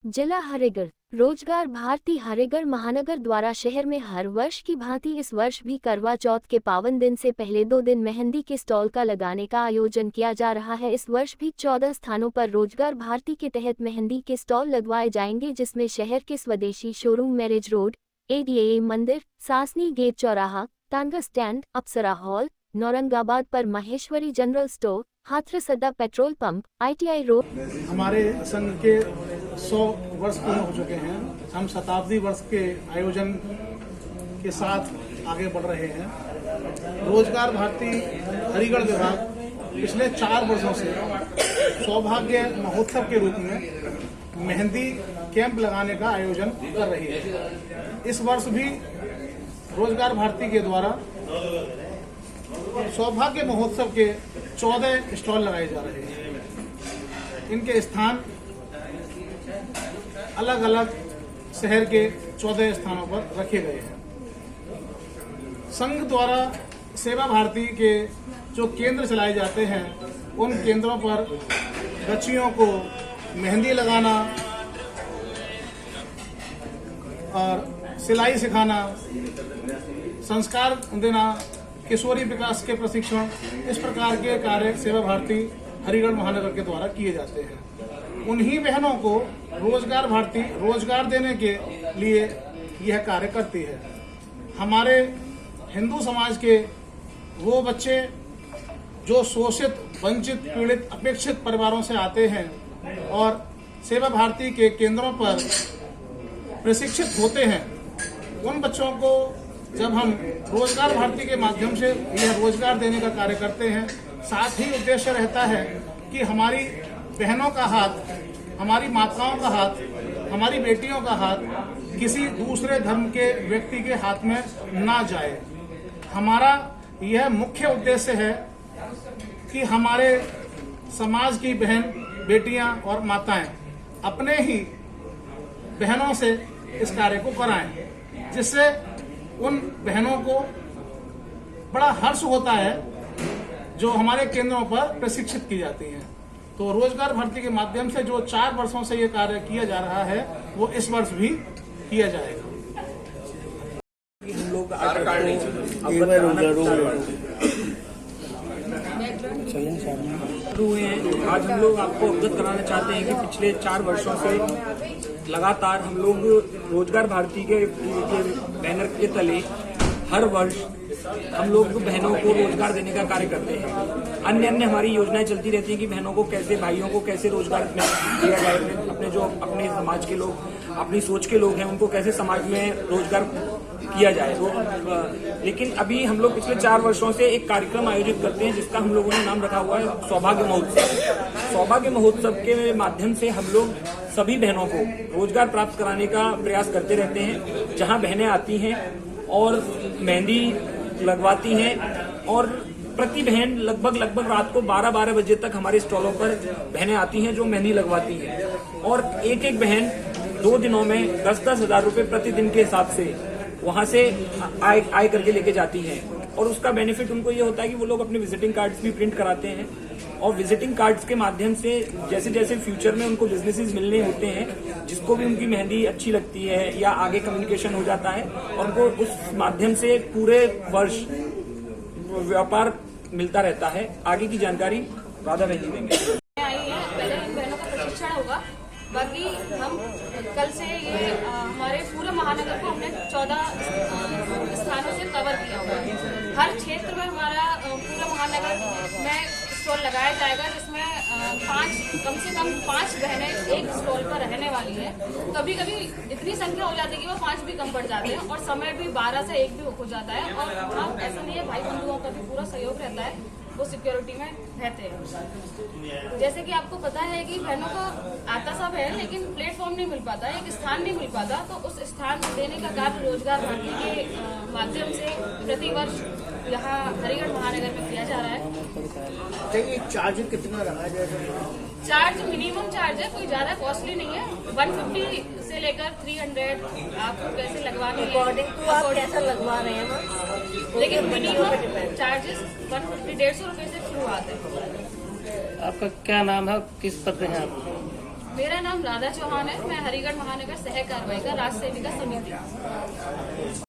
जिला हरिगढ़ रोजगार भारती हरिगढ़ महानगर द्वारा शहर में हर वर्ष की भांति इस वर्ष भी करवा चौथ के पावन दिन से पहले 2 दिन मेहंदी के स्टॉल का लगाने का आयोजन किया जा रहा है। इस वर्ष भी 14 स्थानों पर रोजगार भारती के तहत मेहंदी के स्टॉल लगवाए जाएंगे, जिसमें शहर के स्वदेशी शोरूम, मैरिज रोड, ADA मंदिर, सासनी गेट चौराहा, तानगा स्टैंड, अप्सरा हॉल, नौरंगाबाद पर माहेश्वरी जनरल स्टोर, हाथरसद्दा पेट्रोल पंप, ITI रोड। हमारे संघ के 100 वर्ष पूर्ण हो चुके हैं। हम शताब्दी वर्ष के आयोजन के साथ आगे बढ़ रहे हैं। रोजगार भारती हरिगढ़ विभाग पिछले 4 वर्षों से सौभाग्य महोत्सव के रूप में मेहंदी कैंप लगाने का आयोजन कर रही है। इस वर्ष भी रोजगार भारती के द्वारा सौभाग्य महोत्सव के 14 स्टॉल लगाए जा रहे हैं। इनके स्थान अलग अलग शहर के 14 स्थानों पर रखे गए हैं। संघ द्वारा सेवा भारती के जो केंद्र चलाए जाते हैं, उन केंद्रों पर बच्चियों को मेहंदी लगाना और सिलाई सिखाना, संस्कार देना, किशोरी विकास के प्रशिक्षण, इस प्रकार के कार्य सेवा भारती हरिगढ़ महानगर के द्वारा किए जाते हैं। उन्हीं बहनों को रोजगार भारती रोजगार देने के लिए यह कार्य करती है। हमारे हिंदू समाज के वो बच्चे जो शोषित, वंचित, पीड़ित, अपेक्षित परिवारों से आते हैं और सेवा भारती के केंद्रों पर प्रशिक्षित होते हैं, उन बच्चों को जब हम रोजगार भारती के माध्यम से यह रोजगार देने का कार्य करते हैं, साथ ही उद्देश्य रहता है कि हमारी बहनों का हाथ, हमारी माताओं का हाथ, हमारी बेटियों का हाथ किसी दूसरे धर्म के व्यक्ति के हाथ में ना जाए। हमारा यह मुख्य उद्देश्य है कि हमारे समाज की बहन, बेटियां और माताएं अपने ही बहनों से इस कार्य को कराएं, जिससे उन बहनों को बड़ा हर्ष होता है जो हमारे केंद्रों पर प्रशिक्षित की जाती हैं। तो रोजगार भर्ती के माध्यम से जो 4 वर्षों से ये कार्य किया जा रहा है, वो इस वर्ष भी किया जाएगा। हम लोग हुए हैं। आज हम लोग आपको अवगत कराना चाहते हैं कि पिछले 4 वर्षों से लगातार हम लोग रोजगार भारती के बैनर के तले हर वर्ष हम लोग बहनों को रोजगार देने का कार्य करते हैं। अन्य हमारी योजनाएं चलती रहती हैं कि बहनों को कैसे, भाइयों को कैसे रोजगार दिया जाए, अपने समाज के लोग, अपनी सोच के लोग हैं, उनको कैसे समाज में रोजगार किया जाए। लेकिन अभी हम लोग पिछले 4 वर्षों से एक कार्यक्रम आयोजित करते हैं, जिसका हम लोगों ने नाम रखा हुआ है सौभाग्य महोत्सव। सौभाग्य महोत्सव के माध्यम से हम लोग सभी बहनों को रोजगार प्राप्त कराने का प्रयास करते रहते हैं। जहां बहनें आती हैं और मेहंदी लगवाती हैं, और प्रति बहन लगभग रात को 12 बजे तक हमारे स्टॉलों पर बहनें आती हैं जो मेहंदी लगवाती हैं, और एक बहन 2 दिनों में 10-10 हजार रुपए प्रतिदिन के हिसाब से वहां से आय करके लेके जाती हैं। और उसका बेनिफिट उनको ये होता है कि वो लोग अपने विजिटिंग कार्ड्स भी प्रिंट कराते हैं, और विजिटिंग कार्ड्स के माध्यम से जैसे जैसे फ्यूचर में उनको बिजनेसेस मिलने होते हैं, जिसको भी उनकी मेहंदी अच्छी लगती है या आगे कम्युनिकेशन हो जाता है, और उनको उस माध्यम से पूरे वर्ष व्यापार मिलता रहता है। आगे की जानकारी राधा बहन जी देंगे। पहले इन बहनों का प्रशिक्षण होगा, बाकी हम कल से ये हमारे पूरे महानगर को हमने 14 स्थानों से कवर किया हुआ है। हर क्षेत्र में हमारा पूरा महानगर में स्टॉल लगाया जाएगा, जिसमें कम से कम 5 बहनें एक स्टॉल पर रहने वाली है। कभी कभी इतनी संख्या हो जाती है कि वो 5 भी कम पड़ जाते हैं, और समय भी 12 से 1 भी हो जाता है। और हम ऐसा नहीं है, भाई बंधुओं का भी पूरा सहयोग रहता है, वो सिक्योरिटी में रहते हैं। जैसे कि आपको पता है कि बहनों को आता सब है, लेकिन प्लेटफॉर्म नहीं मिल पाता, एक स्थान नहीं मिल पाता, तो उस स्थान देने का कार्य रोजगार भारती के माध्यम से प्रतिवर्ष यहाँ हरिगढ़ महानगर में किया जा रहा है। ये चार्ज कितना रहा जाएगा? चार्ज मिनिमम चार्ज है, कोई ज्यादा कॉस्टली नहीं है। 150 से लेकर 300 आपको कैसे लगवाने हैं, अकॉर्डिंग टू आप कैसा लगवा रहे हैं, लेकिन मिनिमम चार्जेस 150-150 रुपए से शुरुआत है। आपका क्या नाम है, किस पद पे हैं आप? मेरा नाम राधा चौहान है। मैं हरिगढ़ महानगर सह कार्रवाई का राज्य सेविका समिति।